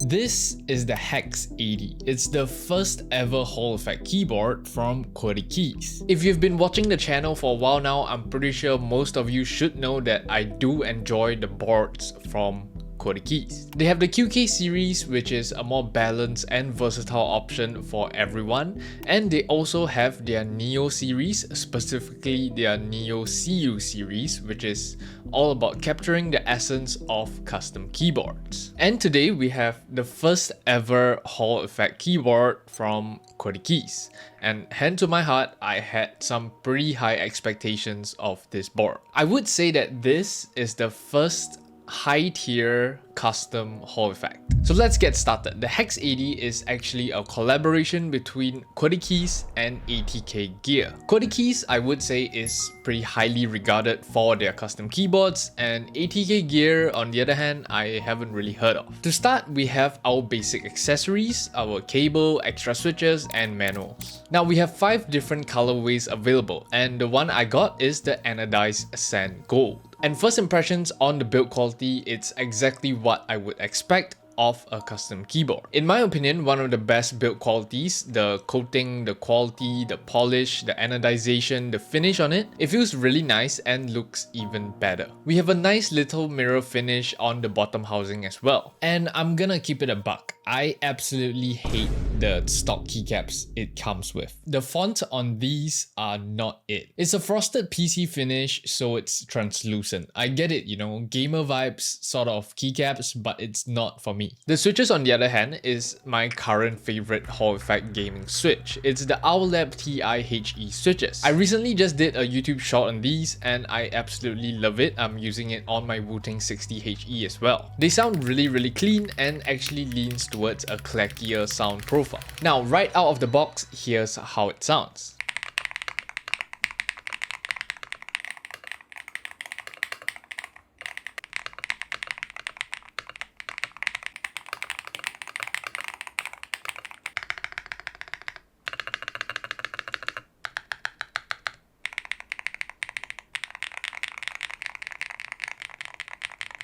This is the Hex 80. It's the first ever Hall effect keyboard from Collabs. If you've been watching the channel for a while now, I'm pretty sure most of you should know that I do enjoy the boards from Collabs. They have the QK series, which is a more balanced and versatile option for everyone, and they also have their Neo series, specifically their Neo CU series, which is all about capturing the essence of custom keyboards. And today we have the first ever Hall effect keyboard from Collabs. And hand to my heart, I had some pretty high expectations of this board. I would say that this is the first high-tier custom Hall effect. So let's get started. The Hex 80 is actually a collaboration between Collabs and ATK Gear. Collabs, I would say, is pretty highly regarded for their custom keyboards, and ATK Gear, on the other hand, I haven't really heard of. To start, we have our basic accessories, our cable, extra switches, and manuals. Now we have 5 different colorways available, and the one I got is the anodized sand gold. And first impressions on the build quality, it's exactly what I would expect of a custom keyboard. In my opinion, one of the best build qualities, the coating, the quality, the polish, the anodization, the finish on it, it feels really nice and looks even better. We have a nice little mirror finish on the bottom housing as well. And I'm gonna keep it a buck. I absolutely hate the stock keycaps it comes with. The font on these are not it. It's a frosted PC finish, so it's translucent. I get it, you know, gamer vibes sort of keycaps, but it's not for me. The switches, on the other hand, is my current favorite Hall effect gaming switch. It's the Owlab TI-HE switches. I recently just did a YouTube short on these and I absolutely love it. I'm using it on my Wu-Tang 60HE as well. They sound really clean and actually leans towards a clackier sound profile. Now, right out of the box, here's how it sounds.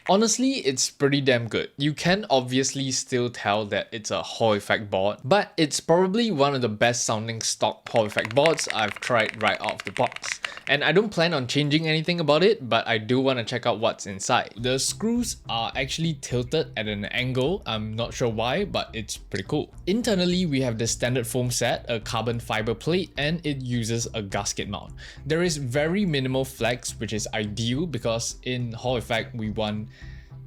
Honestly, it's pretty damn good. You can obviously still tell that it's a Hall effect board, but it's probably one of the best sounding stock Hall effect boards I've tried right out of the box. And I don't plan on changing anything about it, but I do want to check out what's inside. The screws are actually tilted at an angle. I'm not sure why, but it's pretty cool. Internally, we have the standard foam set, a carbon fiber plate, and it uses a gasket mount. There is very minimal flex, which is ideal because in Hall effect, we want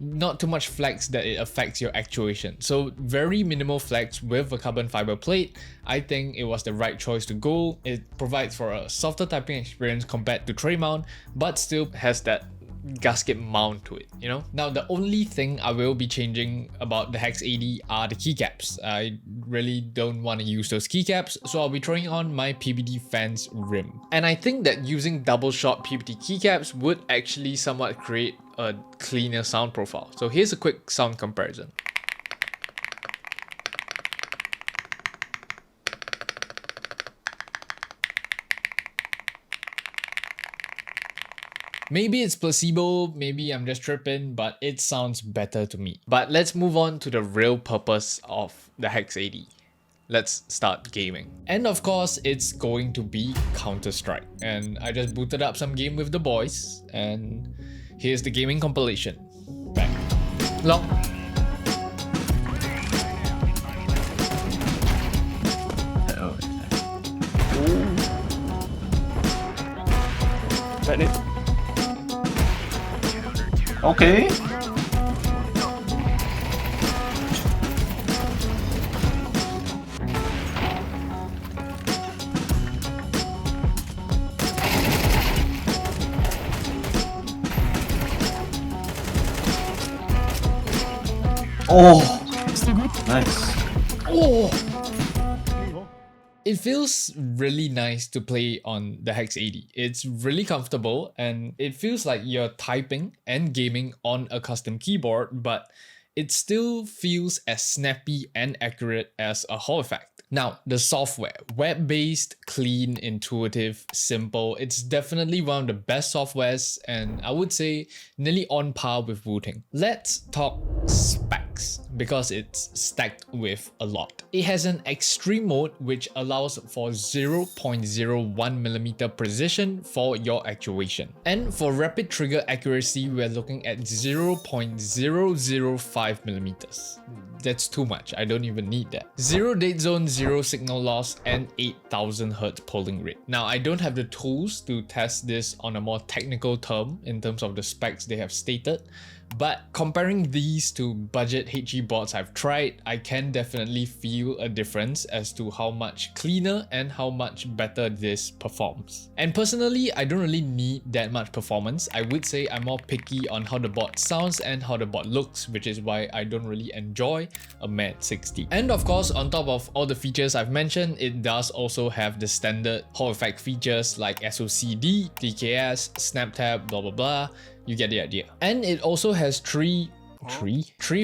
not too much flex that it affects your actuation. So very minimal flex with a carbon fiber plate. I think it was the right choice to go. It provides for a softer typing experience compared to tray mount, but still has that gasket mount to it, you know? Now, the only thing I will be changing about the Hex 80 are the keycaps. I really don't want to use those keycaps, so I'll be throwing on my PBD fans rim. And I think that using double shot PBD keycaps would actually somewhat create a cleaner sound profile. So here's a quick sound comparison. Maybe it's placebo, maybe I'm just tripping, but it sounds better to me. But let's move on to the real purpose of the Hex 80. Let's start gaming. And of course, it's going to be Counter-Strike. And I just booted up some game with the boys, and here's the gaming compilation. Bang. Long. That it. Okay. Oh, nice. Oh! It feels really nice to play on the Hex 80. It's really comfortable and it feels like you're typing and gaming on a custom keyboard, but it still feels as snappy and accurate as a Hall effect. Now, the software, web-based, clean, intuitive, simple. It's definitely one of the best softwares and I would say nearly on par with Wu-Tang. Let's talk specs. specs because it's stacked with a lot. It has an extreme mode which allows for 0.01mm precision for your actuation. And for rapid trigger accuracy, we're looking at 0.005mm. That's too much, I don't even need that. 0 dead zone, 0 signal loss, and 8000 Hz polling rate. Now, I don't have the tools to test this on a more technical term in terms of the specs they have stated, but comparing these to budget HE boards I've tried, I can definitely feel a difference as to how much cleaner and how much better this performs. And personally, I don't really need that much performance. I would say I'm more picky on how the board sounds and how the board looks, which is why I don't really enjoy a Mat 60. And of course, on top of all the features I've mentioned, it does also have the standard Hall effect features like SOCD, DKS, SnapTap, blah blah blah. You get the idea. And it also has three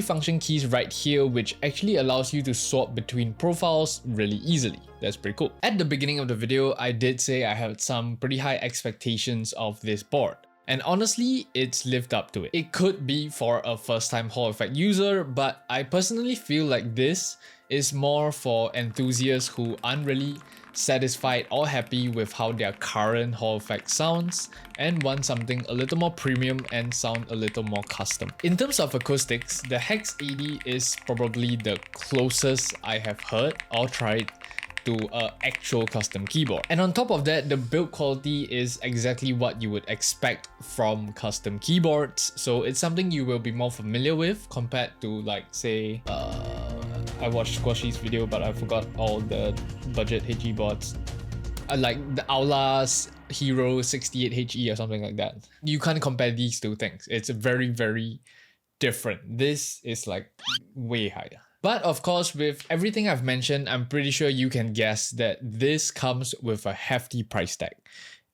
function keys right here, which actually allows you to swap between profiles really easily. That's pretty cool. At the beginning of the video, I did say I had some pretty high expectations of this board. And honestly, it's lived up to it. It could be for a first-time Hall effect user, but I personally feel like this is more for enthusiasts who aren't really satisfied or happy with how their current Hall effect sounds and want something a little more premium and sound a little more custom. In terms of acoustics, the Hex 80 is probably the closest I have heard or tried to an actual custom keyboard. And on top of that, the build quality is exactly what you would expect from custom keyboards, so it's something you will be more familiar with compared to, like, say, I watched Squashy's video, but I forgot all the budget HE boards. Like the Aula's Hero 68HE or something like that. You can't compare these two things. It's very, very different. This is like way higher. But of course, with everything I've mentioned, I'm pretty sure you can guess that this comes with a hefty price tag.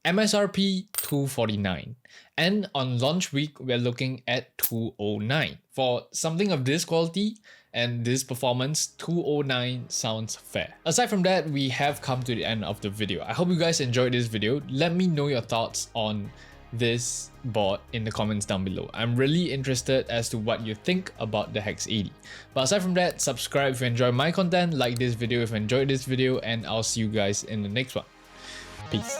MSRP $249, and on launch week we're looking at $209. For something of this quality and this performance, $209 sounds fair. Aside from that, we have come to the end of the video. I hope you guys enjoyed this video. Let me know your thoughts on this board in the comments down below. I'm really interested as to what you think about the Hex 80. But aside from that, subscribe if you enjoy my content, like this video if you enjoyed this video, and I'll see you guys in the next one. Peace.